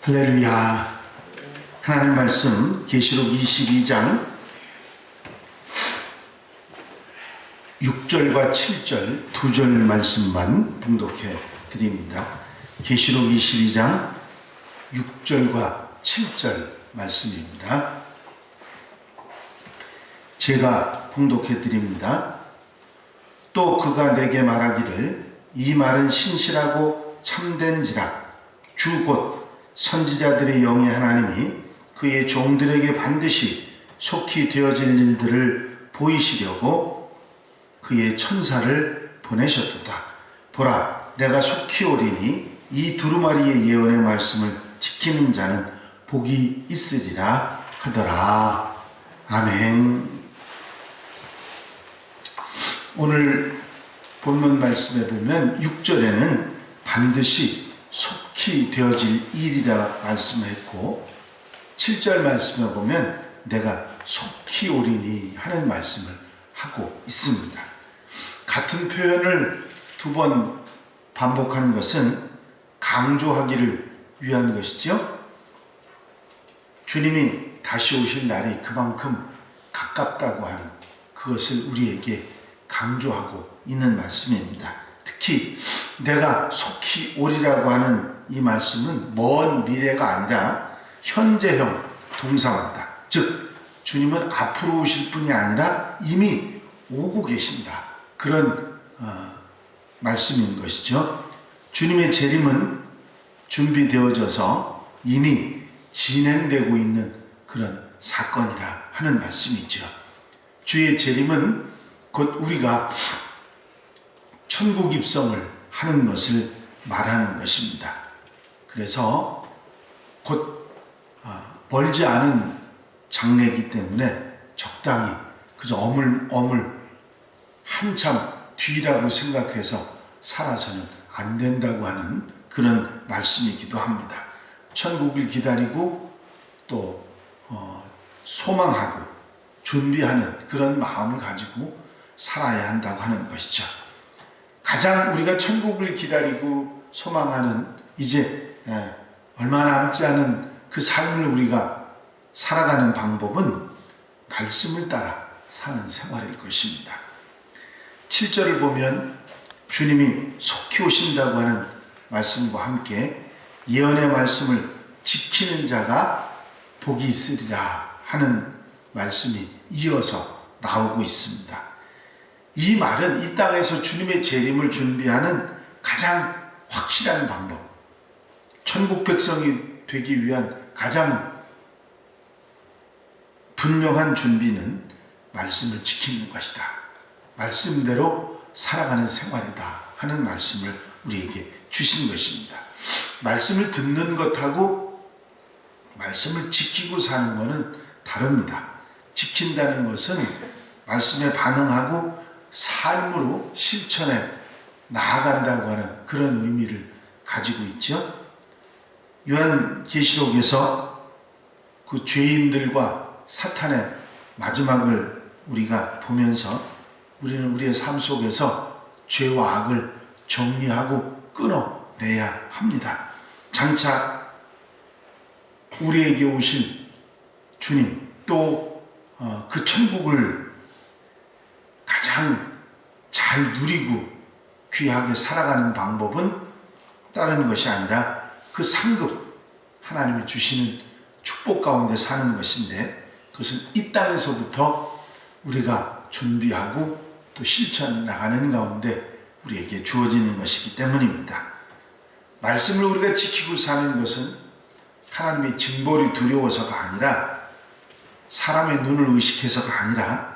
할렐루야. 하나님 말씀 계시록 22장 6절과 7절 두 절 말씀만 봉독해 드립니다. 계시록 22장 6절과 7절 말씀입니다. 제가 봉독해 드립니다. 또 그가 내게 말하기를 이 말은 신실하고 참된지라 주 곧 선지자들의 영의 하나님이 그의 종들에게 반드시 속히 되어질 일들을 보이시려고 그의 천사를 보내셨도다. 보라, 내가 속히 오리니 이 두루마리의 예언의 말씀을 지키는 자는 복이 있으리라 하더라. 아멘. 오늘 본문 말씀에 보면 6절에는 반드시 속히 되어질 일이라 말씀했고 7절 말씀에 보면 내가 속히 오리니 하는 말씀을 하고 있습니다. 같은 표현을 두 번 반복한 것은 강조하기를 위한 것이죠. 주님이 다시 오실 날이 그만큼 가깝다고 하는 그것을 우리에게 강조하고 있는 말씀입니다. 특히 내가 속히 오리라고 하는 이 말씀은 먼 미래가 아니라 현재형 동사입니다. 즉 주님은 앞으로 오실 분이 아니라 이미 오고 계신다. 그런 말씀인 것이죠. 주님의 재림은 준비되어져서 이미 진행되고 있는 그런 사건이라 하는 말씀이죠. 주의 재림은 곧 우리가 천국 입성을 하는 것을 말하는 것입니다. 그래서 곧 멀지 않은 장래이기 때문에 적당히 그저 어물어물 한참 뒤라고 생각해서 살아서는 안 된다고 하는 그런 말씀이기도 합니다. 천국을 기다리고 또 소망하고 준비하는 그런 마음을 가지고 살아야 한다고 하는 것이죠. 가장 우리가 천국을 기다리고 소망하는 이제 얼마 남지 않은 그 삶을 우리가 살아가는 방법은 말씀을 따라 사는 생활일 것입니다. 7절을 보면 주님이 속히 오신다고 하는 말씀과 함께 예언의 말씀을 지키는 자가 복이 있으리라 하는 말씀이 이어서 나오고 있습니다. 이 말은 이 땅에서 주님의 재림을 준비하는 가장 확실한 방법, 천국 백성이 되기 위한 가장 분명한 준비는 말씀을 지키는 것이다. 말씀대로 살아가는 생활이다 하는 말씀을 우리에게 주신 것입니다. 말씀을 듣는 것하고 말씀을 지키고 사는 것은 다릅니다. 지킨다는 것은 말씀에 반응하고 삶으로 실천해 나아간다고 하는 그런 의미를 가지고 있죠. 요한계시록에서 그 죄인들과 사탄의 마지막을 우리가 보면서 우리는 우리의 삶 속에서 죄와 악을 정리하고 끊어내야 합니다. 장차 우리에게 오실 주님 또 그 천국을 가장 잘 누리고 귀하게 살아가는 방법은 다른 것이 아니라 그 상급 하나님이 주시는 축복 가운데 사는 것인데 그것은 이 땅에서부터 우리가 준비하고 또 실천 나가는 가운데 우리에게 주어지는 것이기 때문입니다. 말씀을 우리가 지키고 사는 것은 하나님의 징벌이 두려워서가 아니라 사람의 눈을 의식해서가 아니라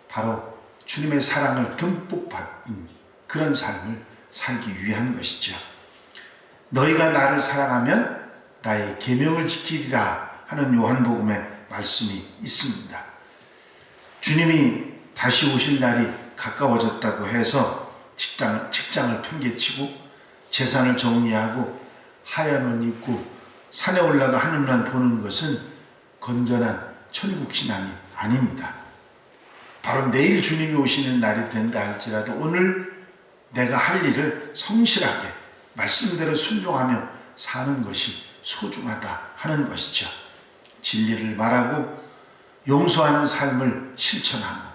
바로 주님의 사랑을 듬뿍 받은 그런 삶을 살기 위한 것이죠. 너희가 나를 사랑하면 나의 계명을 지키리라 하는 요한복음의 말씀이 있습니다. 주님이 다시 오실 날이 가까워졌다고 해서 직장을 팽개치고 재산을 정리하고 하얀 옷 입고 산에 올라가 하늘만 보는 것은 건전한 천국신앙이 아닙니다. 바로 내일 주님이 오시는 날이 된다 할지라도 오늘 내가 할 일을 성실하게 말씀대로 순종하며 사는 것이 소중하다 하는 것이죠. 진리를 말하고 용서하는 삶을 실천하고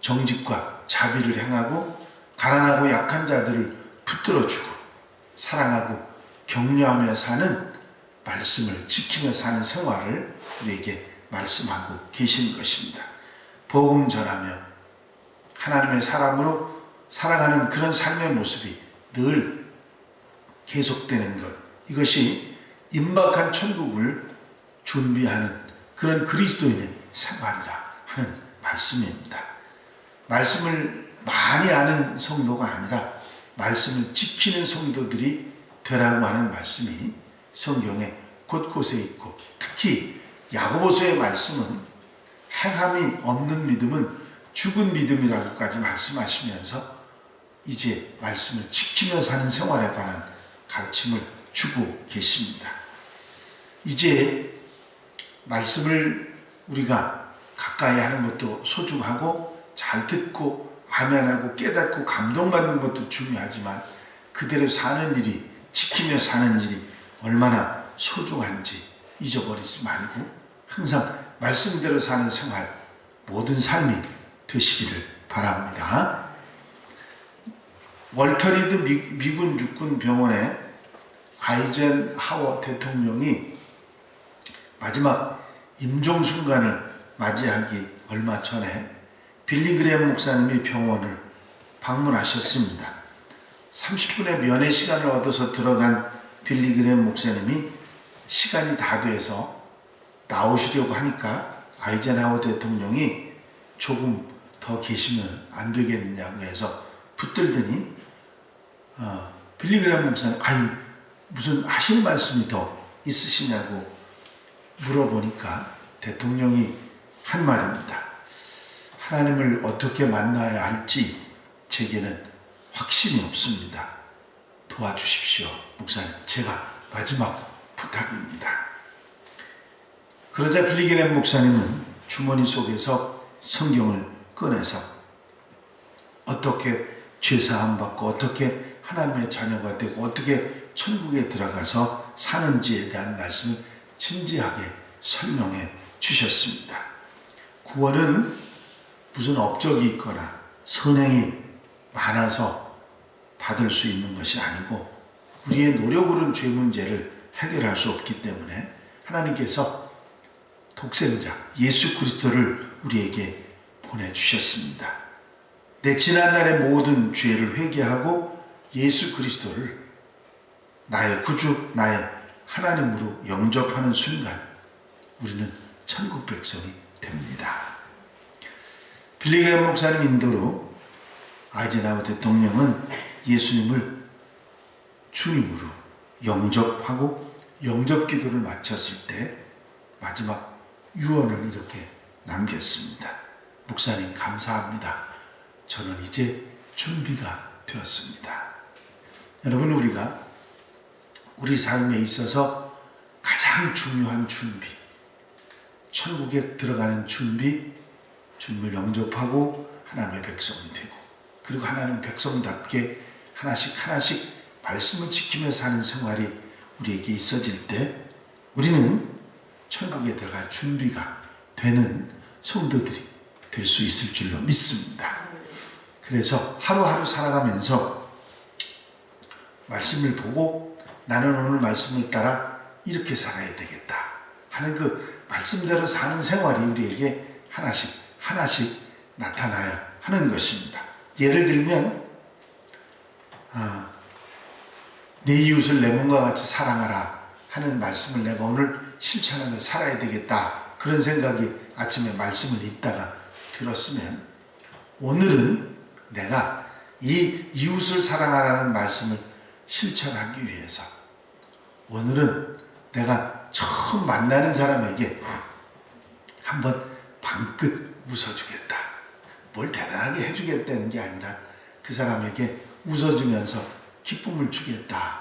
정직과 자비를 행하고 가난하고 약한 자들을 붙들어주고 사랑하고 격려하며 사는 말씀을 지키며 사는 생활을 우리에게 말씀하고 계신 것입니다. 복음 전하며 하나님의 사람으로 살아가는 그런 삶의 모습이 늘 계속되는 것, 이것이 임박한 천국을 준비하는 그런 그리스도인의 생활이라 하는 말씀입니다. 말씀을 많이 아는 성도가 아니라 말씀을 지키는 성도들이 되라고 하는 말씀이 성경에 곳곳에 있고, 특히 야고보서의 말씀은 행함이 없는 믿음은 죽은 믿음이라고까지 말씀하시면서 이제 말씀을 지키며 사는 생활에 관한 가르침을 주고 계십니다. 이제 말씀을 우리가 가까이 하는 것도 소중하고 잘 듣고 아멘하고 깨닫고 감동받는 것도 중요하지만 그대로 사는 일이, 지키며 사는 일이 얼마나 소중한지 잊어버리지 말고 항상 말씀대로 사는 생활, 모든 삶이 되시기를 바랍니다. 월터 리드 미군 육군 병원의 아이젠하워 대통령이 마지막 임종 순간을 맞이하기 얼마 전에 빌리 그레엄 목사님이 병원을 방문하셨습니다. 30분의 면회 시간을 얻어서 들어간 빌리 그레엄 목사님이 시간이 다 돼서 나오시려고 하니까 아이젠하워 대통령이 조금 더 계시면 안 되겠느냐고 해서 붙들더니 빌리 그레엄 목사님, 무슨 하실 말씀이 더 있으시냐고 물어보니까 대통령이 한 말입니다. 하나님을 어떻게 만나야 할지 제게는 확신이 없습니다. 도와주십시오. 목사님, 제가 마지막 부탁입니다. 그러자 빌리 그레엄 목사님은 주머니 속에서 성경을 꺼내서 어떻게 죄사함 받고 어떻게 하나님의 자녀가 되고 어떻게 천국에 들어가서 사는지에 대한 말씀을 진지하게 설명해 주셨습니다. 구원은 무슨 업적이 있거나 선행이 많아서 받을 수 있는 것이 아니고 우리의 노력으로는 죄 문제를 해결할 수 없기 때문에 하나님께서 독생자 예수 그리스도를 우리에게 보내주셨습니다. 내 지난날의 모든 죄를 회개하고 예수 그리스도를 나의 구주, 나의 하나님으로 영접하는 순간 우리는 천국 백성이 됩니다. 빌리 그레엄 목사님 인도로 아이젠하워 대통령은 예수님을 주님으로 영접하고 영접 기도를 마쳤을 때 마지막 유언을 이렇게 남겼습니다. 목사님 감사합니다. 저는 이제 준비가 되었습니다. 여러분, 우리가 우리 삶에 있어서 가장 중요한 준비, 천국에 들어가는 준비, 주님을 영접하고 하나님의 백성이 되고 그리고 하나님 백성답게 하나씩 하나씩 말씀을 지키며 사는 생활이 우리에게 있어질 때 우리는 천국에 들어갈 준비가 되는 성도들이 될 수 있을 줄로 믿습니다. 그래서 하루하루 살아가면서 말씀을 보고 나는 오늘 말씀을 따라 이렇게 살아야 되겠다 하는 그 말씀대로 사는 생활이 우리에게 하나씩 하나씩 나타나야 하는 것입니다. 예를 들면 내 이웃을 내 몸과 같이 사랑하라 하는 말씀을 내가 오늘 실천하며 살아야 되겠다, 그런 생각이 아침에 말씀을 읽다가 들었으면 오늘은 내가 이 이웃을 사랑하라는 말씀을 실천하기 위해서 오늘은 내가 처음 만나는 사람에게 한번 방긋 웃어주겠다. 뭘 대단하게 해주겠다는 게 아니라 그 사람에게 웃어주면서 기쁨을 주겠다.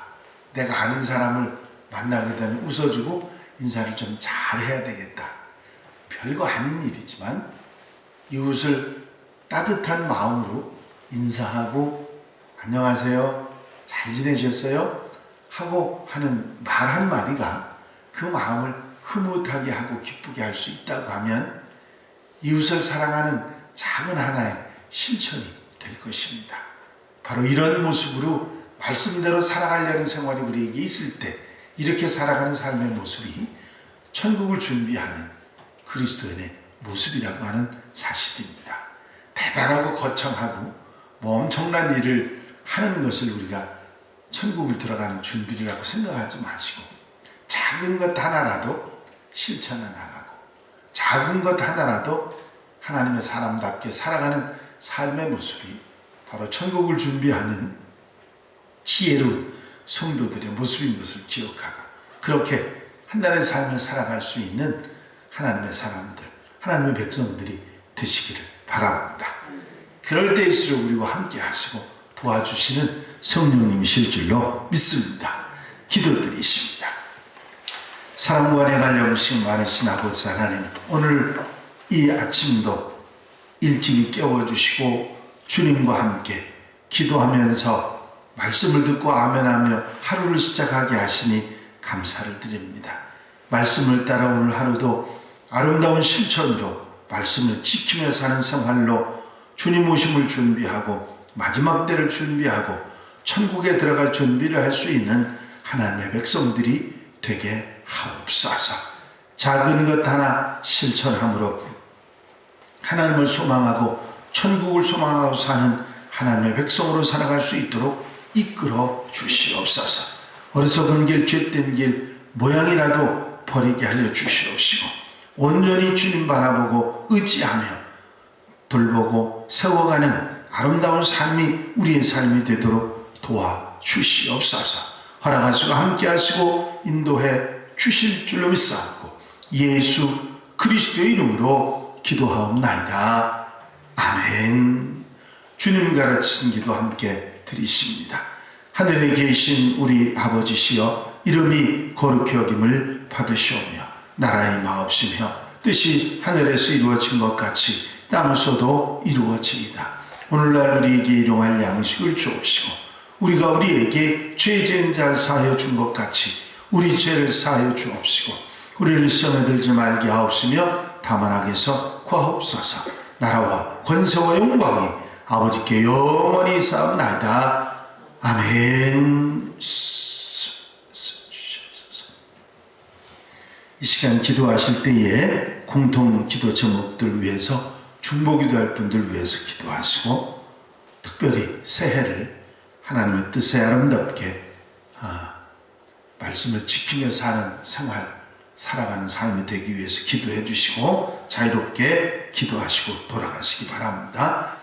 내가 아는 사람을 만나게 되면 웃어주고 인사를 좀 잘해야 되겠다. 별거 아닌 일이지만 이웃을 따뜻한 마음으로 인사하고 안녕하세요, 잘 지내셨어요? 하고 하는 말 한마디가 그 마음을 흐뭇하게 하고 기쁘게 할 수 있다고 하면 이웃을 사랑하는 작은 하나의 실천이 될 것입니다. 바로 이런 모습으로 말씀대로 살아가려는 생활이 우리에게 있을 때 이렇게 살아가는 삶의 모습이 천국을 준비하는 그리스도인의 모습이라고 하는 사실입니다. 대단하고 거창하고 엄청난 일을 하는 것을 우리가 천국을 들어가는 준비라고 생각하지 마시고 작은 것 하나라도 실천해 나가고 작은 것 하나라도 하나님의 사람답게 살아가는 삶의 모습이 바로 천국을 준비하는 지혜로운 성도들의 모습인 것을 기억하고 그렇게 한나라의 삶을 살아갈 수 있는 하나님의 사람들, 하나님의 백성들이 되시기를 바랍니다. 그럴 때일수록 우리와 함께 하시고 도와주시는 성령님이실 줄로 믿습니다. 기도드리십니다. 사랑과 내갈 영심 많으신 아버지 하나님, 오늘 이 아침도 일찍이 깨워주시고 주님과 함께 기도하면서 말씀을 듣고 아멘하며 하루를 시작하게 하시니 감사를 드립니다. 말씀을 따라 오늘 하루도 아름다운 실천으로 말씀을 지키며 사는 생활로 주님 오심을 준비하고 마지막 때를 준비하고 천국에 들어갈 준비를 할 수 있는 하나님의 백성들이 되게 하옵소서. 작은 것 하나 실천함으로 하나님을 소망하고 천국을 소망하고 사는 하나님의 백성으로 살아갈 수 있도록 이끌어 주시옵소서. 어리석은 길, 죄된 길 모양이라도 버리게 하여 주시옵시고 온전히 주님 바라보고 의지하며 돌보고 세워가는 아름다운 삶이 우리의 삶이 되도록 도와주시옵소서. 허락하시고 함께하시고 인도해 주실 줄로 믿사옵고 예수 그리스도의 이름으로 기도하옵나이다. 아멘. 주님 가르치신 기도 함께 드리십니다. 하늘에 계신 우리 아버지시여, 이름이 거룩히 여김을 받으시오며 나라의 마옵시며 뜻이 하늘에서 이루어진 것 같이 땅에서도 이루어지이다. 오늘날 우리에게 일용할 양식을 주옵시고 우리가 우리에게 죄 지은 자를 사하여 준 것 같이 우리 죄를 사하여 주옵시고 우리를 시험에 들지 말게 하옵시며 다만 악에서 구하옵소서. 나라와 권세와 영광이 아버지께 영원히 쌓옵나이다. 아멘. 이 시간 기도하실 때에 공통 기도 제목들 위해서 중보기도할 분들 위해서 기도하시고 특별히 새해를 하나님의 뜻에 아름답게 말씀을 지키며 사는 생활, 살아가는 삶이 되기 위해서 기도해 주시고 자유롭게 기도하시고 돌아가시기 바랍니다.